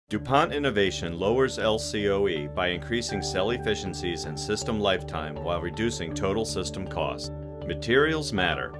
DuPont innovation lowers LCOE by increasing cell efficiencies and system lifetime while reducing total system cost. Materials matter.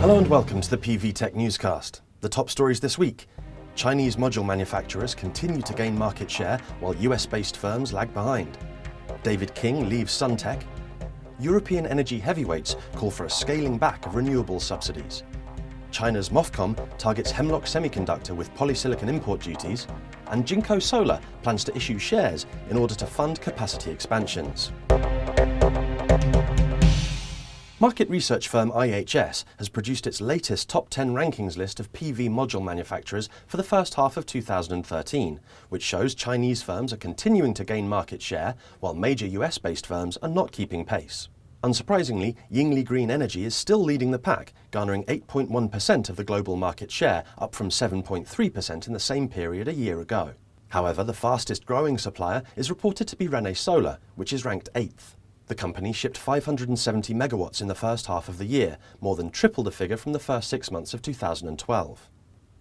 Hello and welcome to the PV Tech Newscast. The top stories this week. Chinese module manufacturers continue to gain market share while US-based firms lag behind. David King leaves Suntech. European energy heavyweights call for a scaling back of renewables subsidies. China's MOFCOM targets Hemlock semiconductor with polysilicon import duties. And Jinkosolar plans to issue shares in order to fund capacity expansions. Market research firm IHS has produced its latest top 10 rankings list of PV module manufacturers for the first half of 2013, which shows Chinese firms are continuing to gain market share while major US-based firms are not keeping pace. Unsurprisingly, Yingli Green Energy is still leading the pack, garnering 8.1% of the global market share, up from 7.3% in the same period a year ago. However, the fastest growing supplier is reported to be Renewables, which is ranked 8th. The company shipped 570 megawatts in the first half of the year, more than triple the figure from the first 6 months of 2012.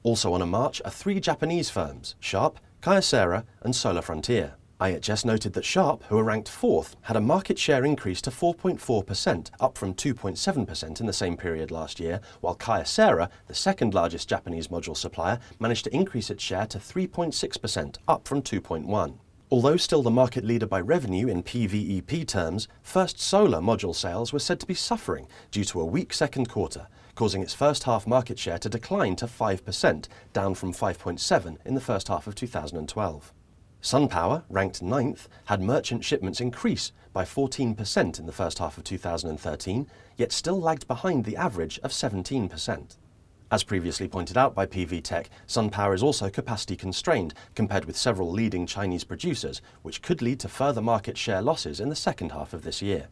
Also on a march are 3 Japanese firms, Sharp, Kyocera and Solar Frontier. IHS noted that Sharp, who are ranked 4th, had a market share increase to 4.4%, up from 2.7% in the same period last year, while Kyocera, the second largest Japanese module supplier, managed to increase its share to 3.6%, up from 2.1%. Although still the market leader by revenue in PVEP terms, First Solar module sales were said to be suffering due to a weak second quarter, causing its first half market share to decline to 5%, down from 5.7% in the first half of 2012. SunPower, ranked 9th, had merchant shipments increase by 14% in the first half of 2013, yet still lagged behind the average of 17%. As previously pointed out by PV Tech, SunPower is also capacity constrained compared with several leading Chinese producers, which could lead to further market share losses in the second half of this year.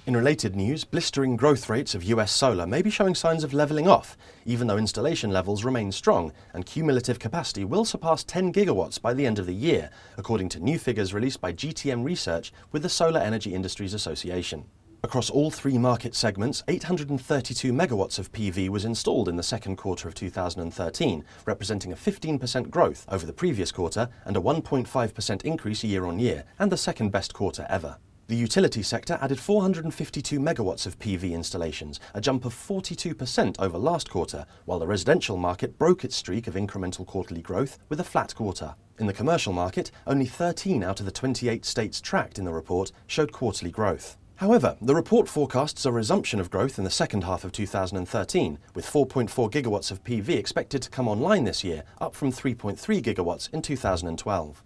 In related news, blistering growth rates of US solar may be showing signs of levelling off, even though installation levels remain strong and cumulative capacity will surpass 10 gigawatts by the end of the year, according to new figures released by GTM Research with the Solar Energy Industries Association. Across all 3 market segments, 832 megawatts of PV was installed in the second quarter of 2013, representing a 15% growth over the previous quarter and a 1.5% increase year-on-year, and the second best quarter ever. The utility sector added 452 megawatts of PV installations, a jump of 42% over last quarter, while the residential market broke its streak of incremental quarterly growth with a flat quarter. In the commercial market, only 13 out of the 28 states tracked in the report showed quarterly growth. However, the report forecasts a resumption of growth in the second half of 2013, with 4.4 gigawatts of PV expected to come online this year, up from 3.3 gigawatts in 2012.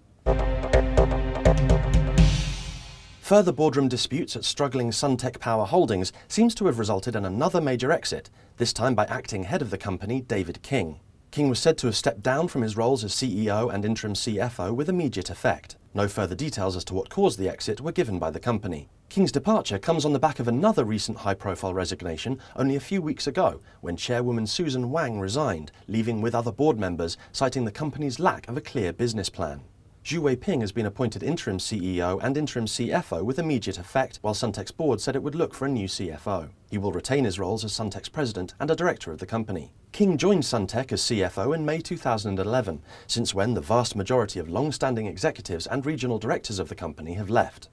Further boardroom disputes at struggling Suntech Power Holdings seems to have resulted in another major exit, this time by acting head of the company, David King. King was said to have stepped down from his roles as CEO and interim CFO with immediate effect. No further details as to what caused the exit were given by the company. King's departure comes on the back of another recent high-profile resignation only a few weeks ago, when chairwoman Susan Wang resigned, leaving with other board members, citing the company's lack of a clear business plan. Zhu Weiping has been appointed interim CEO and interim CFO with immediate effect, while Suntech's board said it would look for a new CFO. He will retain his roles as Suntech's president and a director of the company. King joined Suntech as CFO in May 2011, since when the vast majority of long-standing executives and regional directors of the company have left.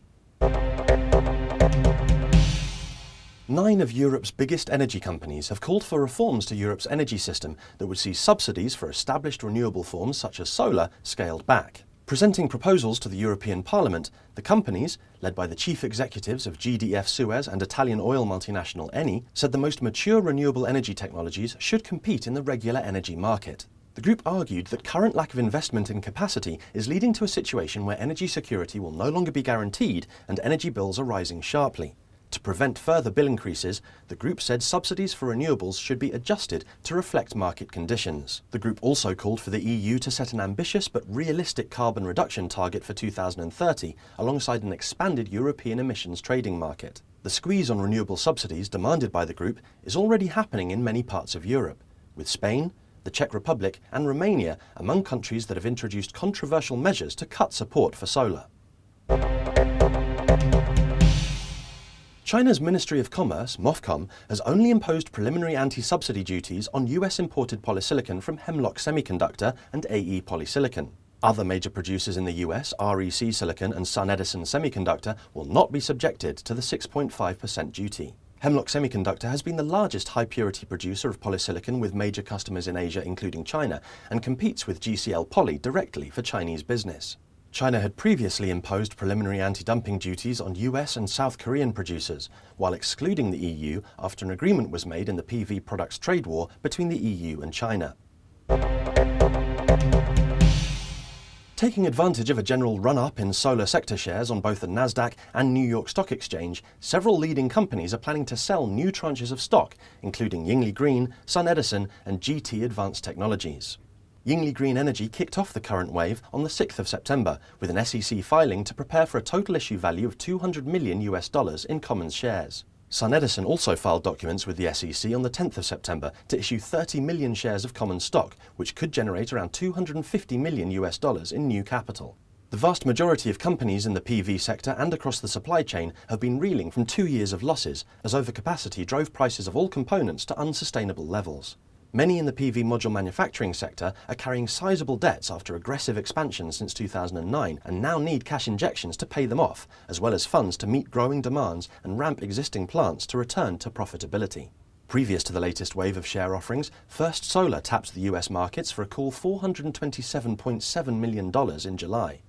9 of Europe's biggest energy companies have called for reforms to Europe's energy system that would see subsidies for established renewable forms such as solar scaled back. Presenting proposals to the European Parliament, the companies, led by the chief executives of GDF Suez and Italian oil multinational Eni, said the most mature renewable energy technologies should compete in the regular energy market. The group argued that current lack of investment in capacity is leading to a situation where energy security will no longer be guaranteed and energy bills are rising sharply. To prevent further bill increases, the group said subsidies for renewables should be adjusted to reflect market conditions. The group also called for the EU to set an ambitious but realistic carbon reduction target for 2030, alongside an expanded European emissions trading market. The squeeze on renewable subsidies demanded by the group is already happening in many parts of Europe, with Spain, the Czech Republic and Romania among countries that have introduced controversial measures to cut support for solar. China's Ministry of Commerce, MOFCOM, has only imposed preliminary anti-subsidy duties on US imported polysilicon from Hemlock Semiconductor and AE Polysilicon. Other major producers in the US, REC Silicon and SunEdison Semiconductor, will not be subjected to the 6.5% duty. Hemlock Semiconductor has been the largest high-purity producer of polysilicon with major customers in Asia, including China, and competes with GCL Poly directly for Chinese business. China had previously imposed preliminary anti-dumping duties on US and South Korean producers, while excluding the EU after an agreement was made in the PV products trade war between the EU and China. Taking advantage of a general run-up in solar sector shares on both the Nasdaq and New York Stock Exchange, several leading companies are planning to sell new tranches of stock, including Yingli Green, SunEdison and GT Advanced Technologies. Yingli Green Energy kicked off the current wave on the 6th of September with an SEC filing to prepare for a total issue value of $200 million in common shares. SunEdison also filed documents with the SEC on the 10th of September to issue 30 million shares of common stock, which could generate around $250 million in new capital. The vast majority of companies in the PV sector and across the supply chain have been reeling from 2 years of losses as overcapacity drove prices of all components to unsustainable levels. Many in the PV module manufacturing sector are carrying sizable debts after aggressive expansion since 2009 and now need cash injections to pay them off, as well as funds to meet growing demands and ramp existing plants to return to profitability. Previous to the latest wave of share offerings, First Solar tapped the US markets for a cool $427.7 million in July.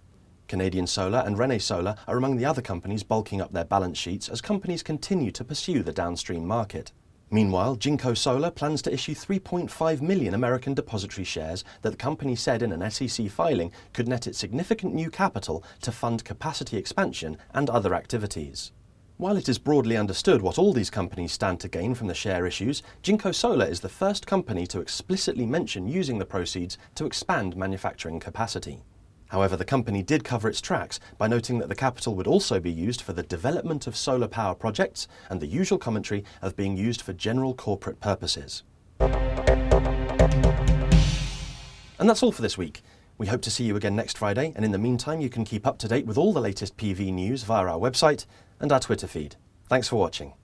Canadian Solar and Rene Solar are among the other companies bulking up their balance sheets as companies continue to pursue the downstream market. Meanwhile, Jinkosolar plans to issue 3.5 million American depository shares that the company said in an SEC filing could net it significant new capital to fund capacity expansion and other activities. While it is broadly understood what all these companies stand to gain from the share issues, Jinkosolar is the first company to explicitly mention using the proceeds to expand manufacturing capacity. However, the company did cover its tracks by noting that the capital would also be used for the development of solar power projects and the usual commentary of being used for general corporate purposes. And that's all for this week. We hope to see you again next Friday, and in the meantime you can keep up to date with all the latest PV news via our website and our Twitter feed. Thanks for watching.